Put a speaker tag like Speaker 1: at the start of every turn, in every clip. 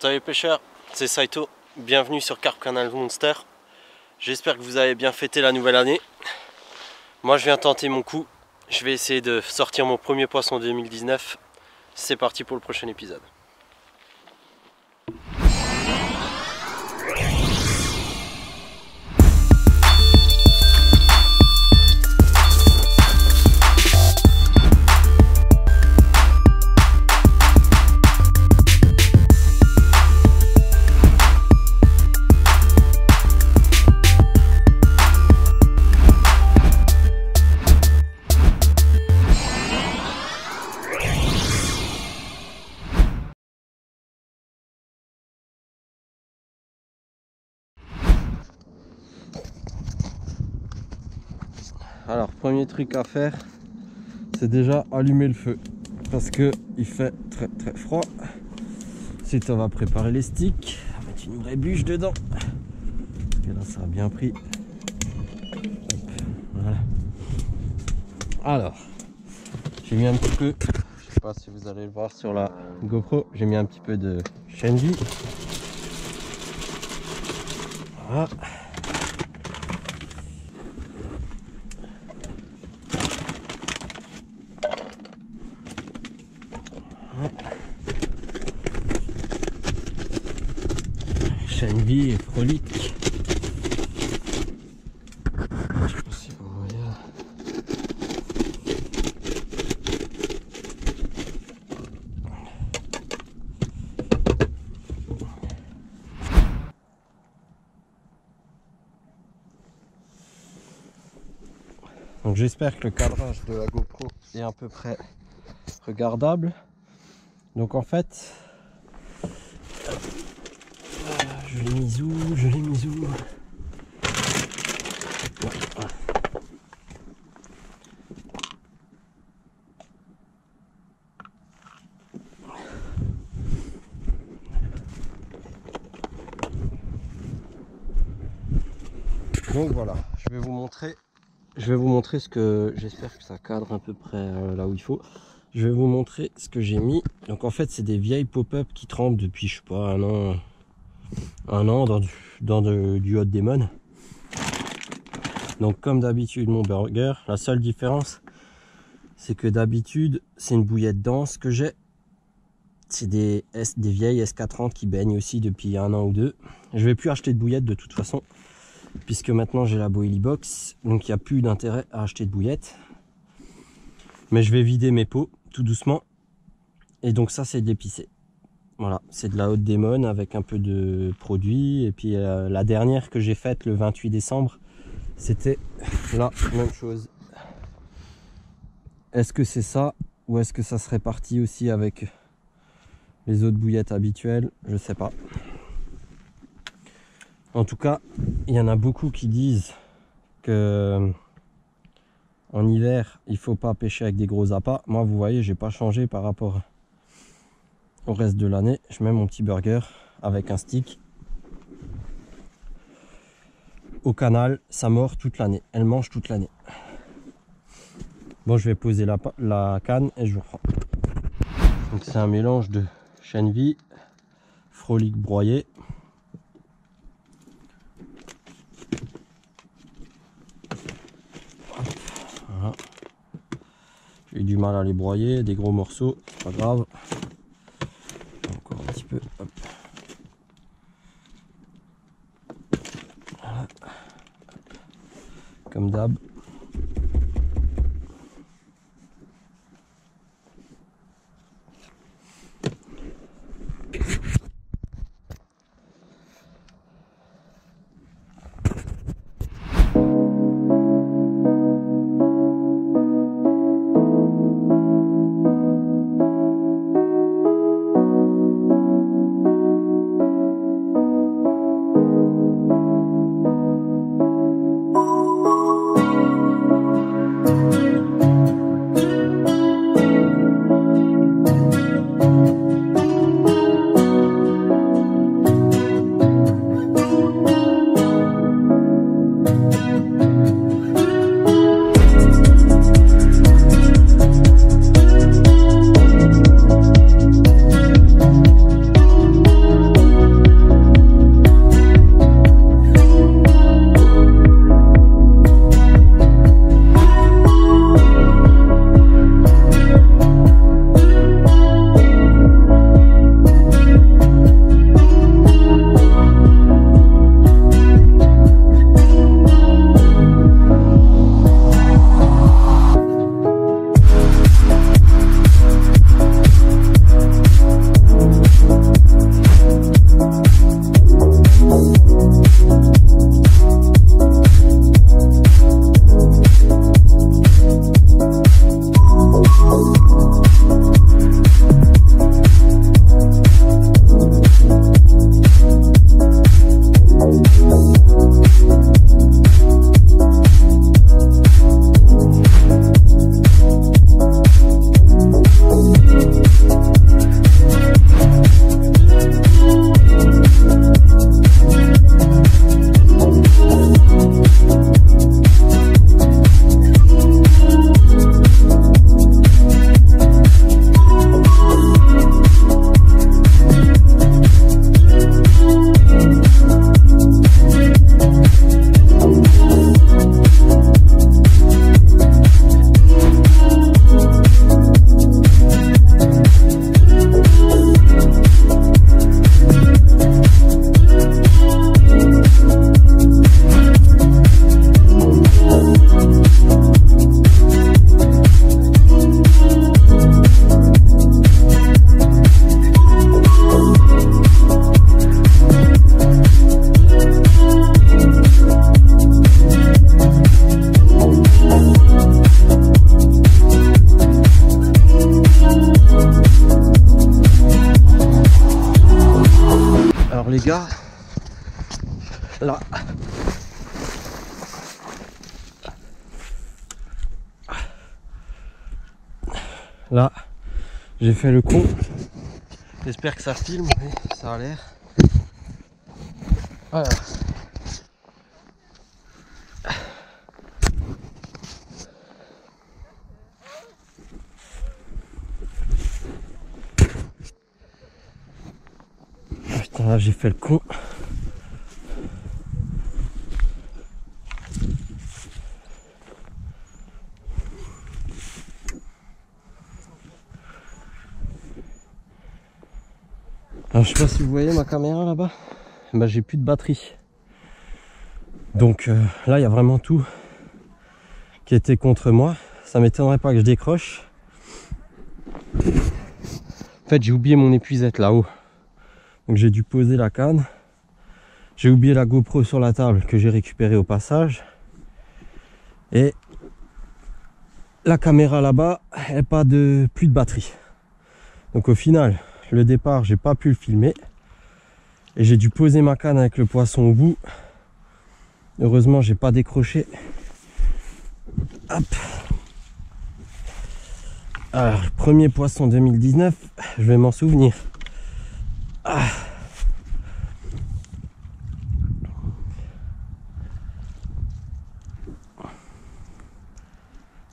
Speaker 1: Salut pêcheurs, c'est Saito, bienvenue sur Carp Canal Monster. J'espère que vous avez bien fêté la nouvelle année. Moi je viens tenter mon coup, je vais essayer de sortir mon premier poisson 2019. C'est parti pour le prochain épisode. Alors premier truc à faire, c'est déjà allumer le feu parce que il fait très froid. Ensuite on va préparer les sticks, on va mettre une vraie bûche dedans. Et là ça a bien pris. Hop, voilà. Alors j'ai mis un petit peu, je sais pas si vous allez le voir sur la GoPro, j'ai mis un petit peu de Shenvi. Voilà. Shenvi et Frolic. Je sais pas si vous voyez là. Donc j'espère que le cadrage de la GoPro est à peu près regardable. Donc en fait, je l'ai mis où? Donc voilà, je vais vous montrer ce que, j'espère que ça cadre à peu près là où il faut. Je vais vous montrer ce que j'ai mis. Donc en fait c'est des vieilles pop-up qui trempent depuis je sais pas un an dans du Hot Demon. Donc comme d'habitude mon burger, la seule différence c'est que d'habitude c'est une bouillette dense que j'ai. C'est des vieilles SK30 qui baignent aussi depuis un an ou deux. Je vais plus acheter de bouillette de toute façon, puisque maintenant j'ai la Boilie Box, donc il n'y a plus d'intérêt à acheter de bouillette. Mais je vais vider mes pots tout doucement. Et donc ça c'est d'épicé. Voilà, c'est de la Hot Demon avec un peu de produit. Et puis la dernière que j'ai faite le 28 décembre, c'était la même chose. Est-ce que c'est ça ou est-ce que ça serait parti aussi avec les autres bouillettes habituelles? Je sais pas. En tout cas, il y en a beaucoup qui disent que en hiver, il faut pas pêcher avec des gros appâts. Moi, vous voyez, j'ai pas changé par rapport au reste de l'année. Je mets mon petit burger avec un stick au canal, ça mord toute l'année. Elle mange toute l'année. Bon, je vais poser la canne et je vous reprends. Donc c'est un mélange de Shenvi, Frolic broyé. Voilà. J'ai eu du mal à les broyer, des gros morceaux, c'est pas grave. Encore un petit peu. Hop. Voilà. Comme d'hab. les gars, là, j'ai fait le con. J'espère que ça filme, mais ça a l'air. Voilà. Putain, là j'ai fait le con. Alors je sais pas si vous voyez ma caméra là-bas, bah, j'ai plus de batterie. Donc là il y a vraiment tout qui était contre moi. Ça m'étonnerait pas que je décroche. En fait j'ai oublié mon épuisette là-haut. Donc j'ai dû poser la canne. J'ai oublié la GoPro sur la table que j'ai récupérée au passage. Et la caméra là-bas, elle n'a pas de plus de batterie. Donc au final, le départ, j'ai pas pu le filmer. Et j'ai dû poser ma canne avec le poisson au bout. Heureusement, j'ai pas décroché. Hop. Alors, le premier poisson 2019, je vais m'en souvenir. Ah.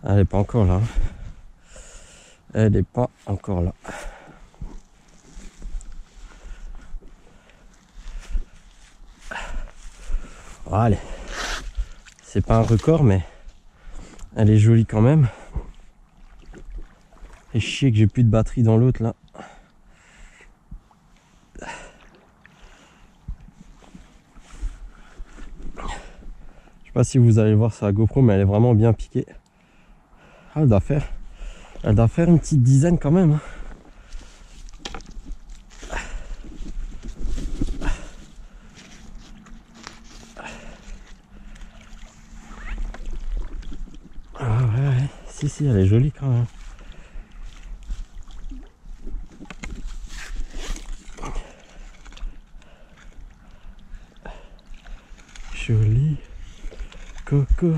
Speaker 1: Elle n'est pas encore là. Elle n'est pas encore là. Allez. C'est pas un record, mais elle est jolie quand même. Et chier que j'ai plus de batterie dans l'autre là. Je sais pas si vous allez voir sur la GoPro, mais elle est vraiment bien piquée. Ah, elle doit faire une petite dizaine quand même. Ah ouais, si, elle est jolie quand même. Joli coco.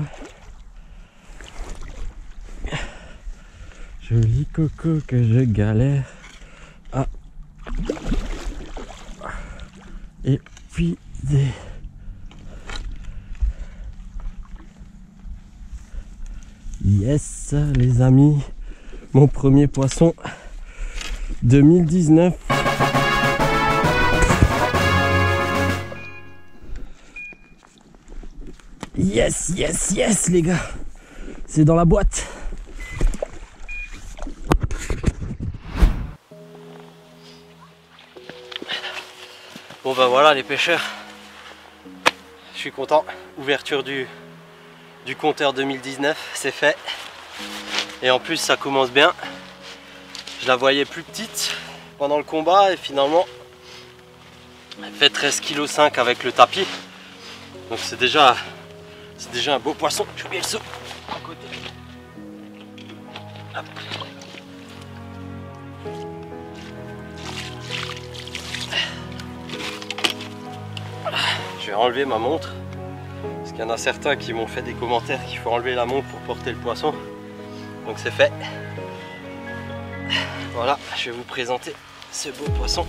Speaker 1: Joli coco que je galère à épuiser. Yes les amis, mon premier poisson 2019. Yes les gars, c'est dans la boîte. Bon ben voilà les pêcheurs, je suis content. Ouverture du compteur 2019, c'est fait. Et en plus ça commence bien. Je la voyais plus petite pendant le combat et finalement elle fait 13,5 kg avec le tapis. Donc c'est déjà un beau poisson. J'ai oublié le seau à côté. Hop. Je vais enlever ma montre parce qu'il y en a certains qui m'ont fait des commentaires qu'il faut enlever la montre pour porter le poisson. Donc c'est fait. Voilà, je vais vous présenter ce beau poisson.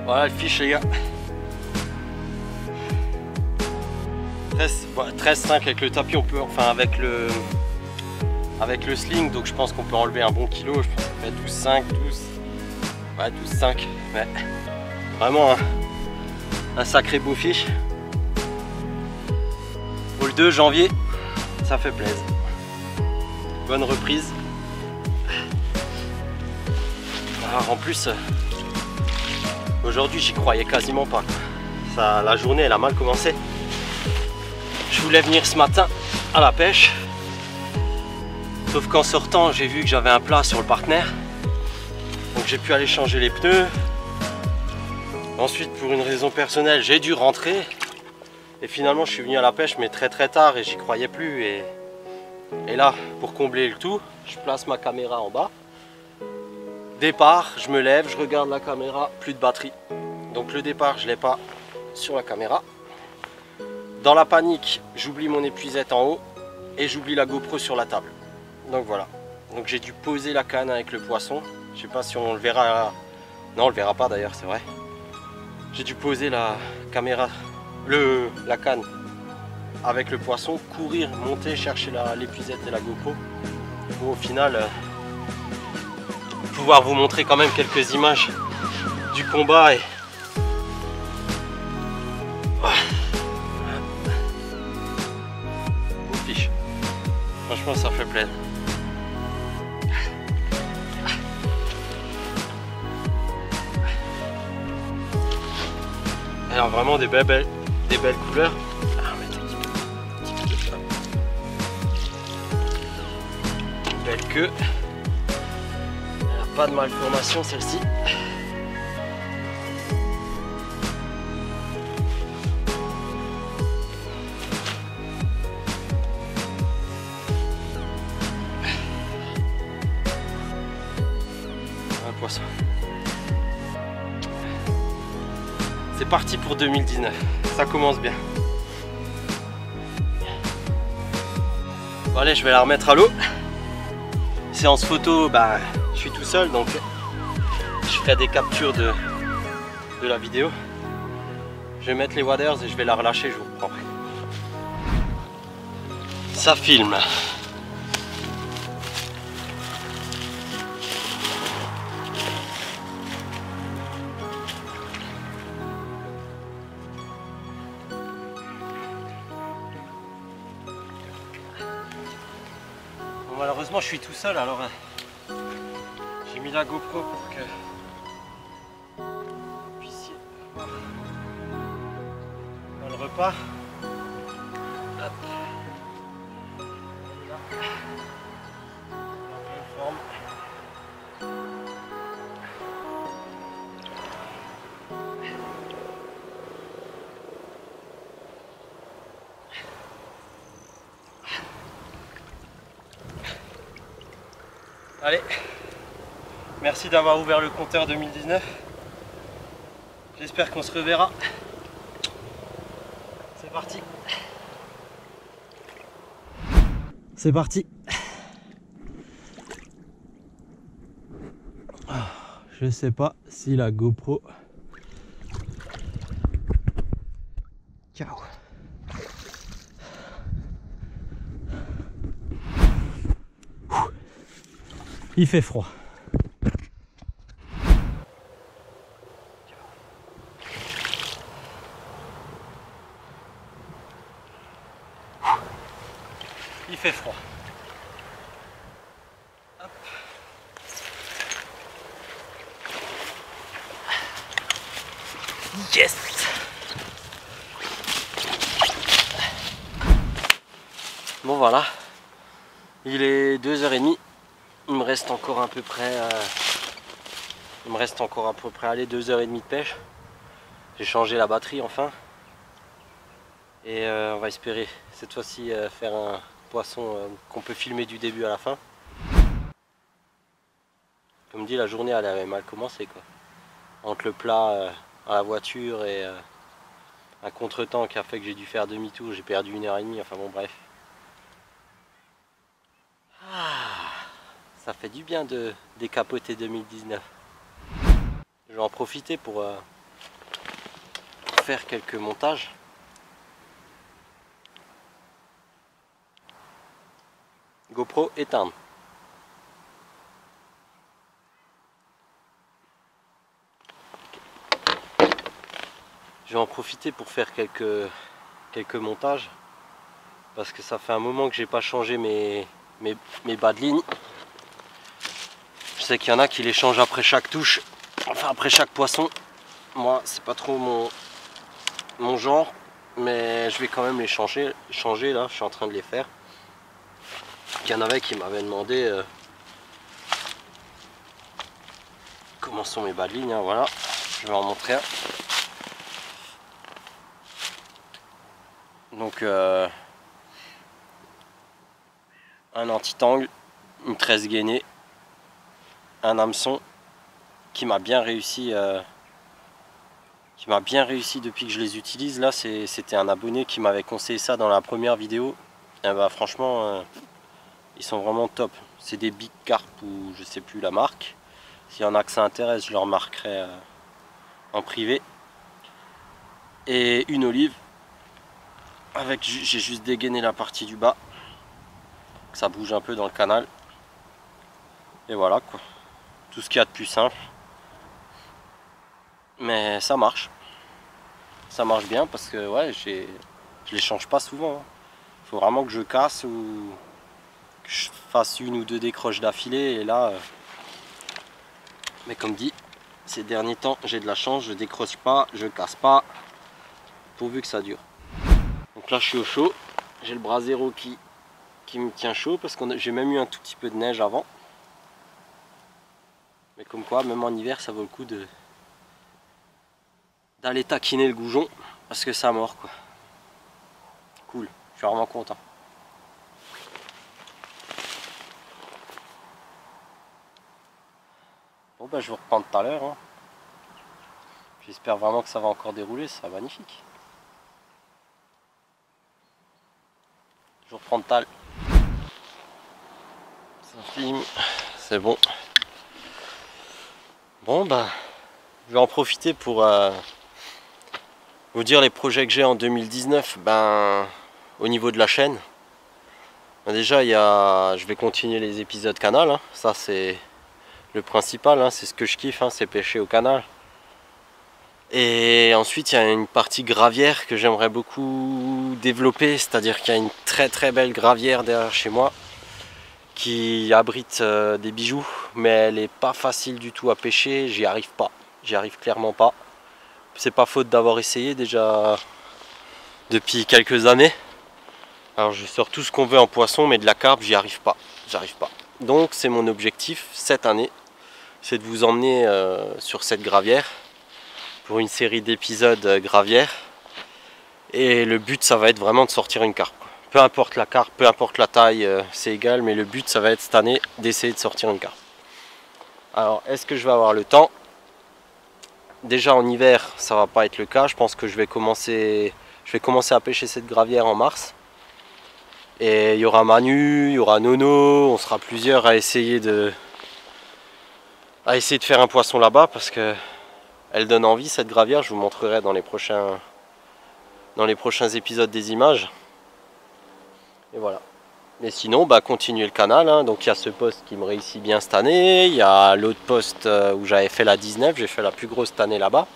Speaker 1: Voilà le fiche les gars. 13,5 avec le tapis, on peut, enfin avec le sling, donc je pense qu'on peut enlever un bon kilo. Je pense que ça fait 12,5. Ouais, vraiment un sacré beau fiche. Pour le 2 janvier, ça fait plaisir. Bonne reprise. Alors en plus, aujourd'hui j'y croyais quasiment pas. La journée elle a mal commencé. Je voulais venir ce matin à la pêche, sauf qu'en sortant j'ai vu que j'avais un plat sur le partenaire, donc j'ai pu aller changer les pneus. Ensuite pour une raison personnelle j'ai dû rentrer Et finalement je suis venu à la pêche mais très tard et j'y croyais plus. Et là, pour combler le tout, je place ma caméra en bas. Départ, je me lève, je regarde la caméra, plus de batterie. Donc le départ, je ne l'ai pas sur la caméra. Dans la panique, j'oublie mon épuisette en haut et j'oublie la GoPro sur la table. Donc voilà. Donc j'ai dû poser la canne avec le poisson. Je sais pas si on le verra. Non, on le verra pas d'ailleurs, c'est vrai. J'ai dû poser la caméra, la canne avec le poisson, courir, monter, chercher l'épuisette et la GoPro pour au final pouvoir vous montrer quand même quelques images du combat. Et on fiche. Franchement, ça fait plaisir. Alors vraiment des belles couleurs. Belle queue. Elle n'a pas de malformation celle-ci. Un poisson. C'est parti pour 2019, ça commence bien. Bon allez, je vais la remettre à l'eau. Séance photo, bah, je suis tout seul donc je ferai des captures de la vidéo. Je vais mettre les waders et je vais la relâcher, je vous reprends. Ça filme. Malheureusement je suis tout seul, alors j'ai mis la GoPro pour que vous puissiez voir dans le repas. Hop. Là. En pleine forme. Allez, merci d'avoir ouvert le compteur 2019. J'espère qu'on se reverra. C'est parti. C'est parti. Je sais pas si la GoPro... Ciao. Il fait froid. Il fait froid. Hop. Yes. Bon voilà. Il est 2h30. Il me reste encore à peu près allez, 2h30 de pêche. J'ai changé la batterie enfin. Et on va espérer cette fois-ci faire un poisson qu'on peut filmer du début à la fin. Comme dit, la journée elle avait mal commencé quoi. Entre le plat à la voiture et un contretemps qui a fait que j'ai dû faire demi-tour, j'ai perdu 1h30, enfin bon bref. Ça fait du bien de décapoter 2019. Je vais en profiter pour faire quelques montages. GoPro éteindre. Je vais en profiter pour faire quelques montages parce que ça fait un moment que j'ai pas changé mes bas de ligne. Je sais qu'il y en a qui les changent après chaque touche, enfin après chaque poisson. Moi c'est pas trop mon genre, mais je vais quand même les changer là, je suis en train de les faire. Il y en avait qui m'avaient demandé comment sont mes bas de ligne, hein, voilà, je vais en montrer un. Donc un anti-tangle, une tresse gainée, un hameçon qui m'a bien réussi depuis que je les utilise. Là c'était un abonné qui m'avait conseillé ça dans la première vidéo. Et bah franchement ils sont vraiment top. C'est des Big Carp ou je sais plus la marque. S'il y en a que ça intéresse, je leur marquerai en privé. Et une olive avec, j'ai juste dégainé la partie du bas, que ça bouge un peu dans le canal. Et voilà quoi, tout ce qu'il y a de plus simple. Mais ça marche bien parce que ouais, je les change pas souvent. Hein. Faut vraiment que je casse ou que je fasse une ou deux décroches d'affilée et là. Mais comme dit, ces derniers temps j'ai de la chance, je décroche pas, je casse pas, pourvu que ça dure. Donc là je suis au chaud, j'ai le bras zéro qui me tient chaud parce que j'ai même eu un tout petit peu de neige avant. Mais comme quoi, même en hiver, ça vaut le coup d'aller taquiner le goujon parce que ça mord quoi. Cool, je suis vraiment content. Bon bah je vous reprends tout à l'heure. Hein. J'espère vraiment que ça va encore dérouler, ça sera magnifique. Je vous reprends tout à l'heure. Ça filme, c'est bon. Bon bah je vais en profiter pour vous dire les projets que j'ai en 2019. Ben au niveau de la chaîne. Ben, déjà je vais continuer les épisodes canal, hein. Ça c'est le principal, hein. C'est ce que je kiffe, hein, c'est pêcher au canal. Et ensuite il y a une partie gravière que j'aimerais beaucoup développer, c'est-à-dire qu'il y a une très belle gravière derrière chez moi qui abrite des bijoux, mais elle est pas facile du tout à pêcher, j'y arrive clairement pas. C'est pas faute d'avoir essayé déjà depuis quelques années. Alors je sors tout ce qu'on veut en poisson, mais de la carpe j'y arrive pas, Donc c'est mon objectif cette année, c'est de vous emmener sur cette gravière pour une série d'épisodes gravière. Et le but ça va être vraiment de sortir une carpe. Peu importe la carpe, peu importe la taille, c'est égal, mais le but ça va être cette année d'essayer de sortir une carpe. Alors est-ce que je vais avoir le temps? Déjà en hiver ça va pas être le cas, je pense que je vais commencer à pêcher cette gravière en mars. Et il y aura Manu, il y aura Nono, on sera plusieurs à essayer de faire un poisson là-bas parce que elle donne envie cette gravière, je vous montrerai dans les prochains épisodes des images. Et voilà. Mais sinon, bah, continuer le canal. Hein. Donc il y a ce poste qui me réussit bien cette année. Il y a l'autre poste où j'avais fait la 19. J'ai fait la plus grosse cette année là-bas.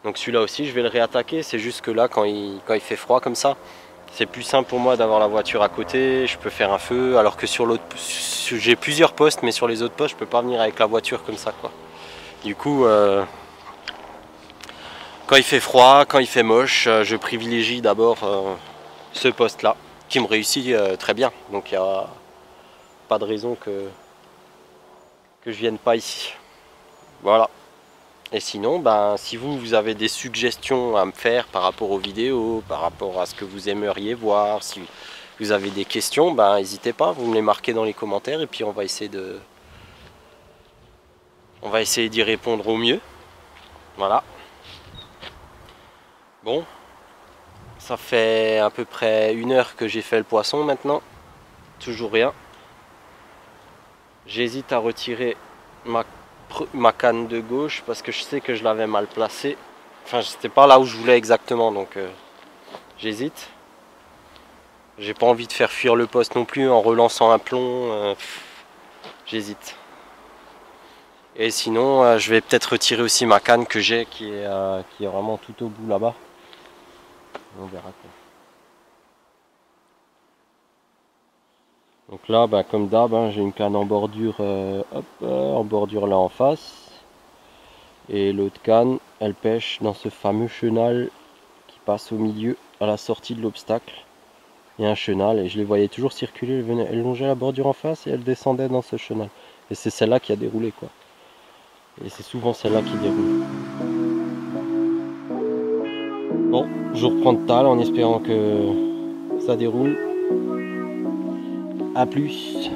Speaker 1: Donc celui-là aussi, je vais le réattaquer. C'est juste que là, quand il fait froid comme ça, c'est plus simple pour moi d'avoir la voiture à côté. Je peux faire un feu. Alors que sur l'autre, j'ai plusieurs postes, mais sur les autres postes, je peux pas venir avec la voiture comme ça, quoi. Du coup, quand il fait froid, quand il fait moche, je privilégie d'abord ce poste-là, qui me réussit très bien. Donc il n'y a pas de raison que je vienne pas ici. Voilà. Et sinon, ben, si vous avez des suggestions à me faire par rapport aux vidéos, par rapport à ce que vous aimeriez voir, si vous avez des questions, ben, n'hésitez pas, vous me les marquez dans les commentaires et puis on va essayer d'y répondre au mieux. Voilà. Bon. Ça fait à peu près 1 heure que j'ai fait le poisson maintenant. Toujours rien. J'hésite à retirer ma canne de gauche parce que je sais que je l'avais mal placée. Enfin, c'était pas là où je voulais exactement, donc j'hésite. J'ai pas envie de faire fuir le poste non plus en relançant un plomb. J'hésite. Et sinon, je vais peut-être retirer aussi ma canne que j'ai qui est vraiment tout au bout là-bas. On verra quoi. Donc là, bah, comme d'hab, hein, j'ai une canne en bordure, en bordure là en face. Et l'autre canne, elle pêche dans ce fameux chenal qui passe au milieu, à la sortie de l'obstacle. Il y a un chenal et je les voyais toujours circuler, elle longeait la bordure en face et elle descendait dans ce chenal. Et c'est celle-là qui a déroulé, quoi. Et c'est souvent celle-là qui déroule. Bon, je reprends de Tal en espérant que ça déroule. A plus.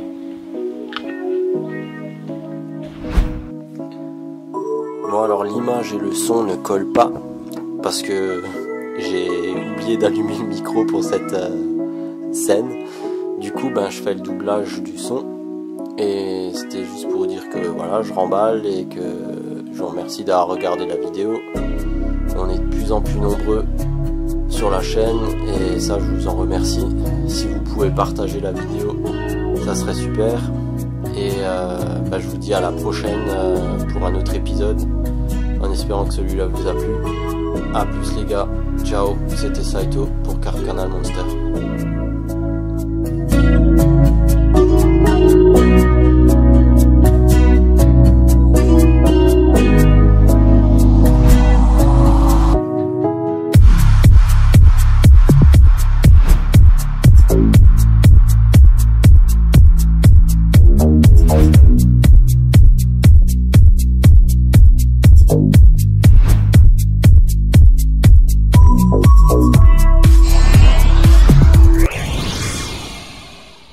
Speaker 1: Bon alors l'image et le son ne collent pas parce que j'ai oublié d'allumer le micro pour cette scène. Du coup je fais le doublage du son et c'était juste pour dire que voilà, je remballe et que je vous remercie d'avoir regardé la vidéo. On est de plus en plus nombreux sur la chaîne et ça je vous en remercie. Si vous pouvez partager la vidéo, ça serait super. Et je vous dis à la prochaine pour un autre épisode, en espérant que celui-là vous a plu. A plus les gars, ciao, c'était Saito pour Carte Canal Monster.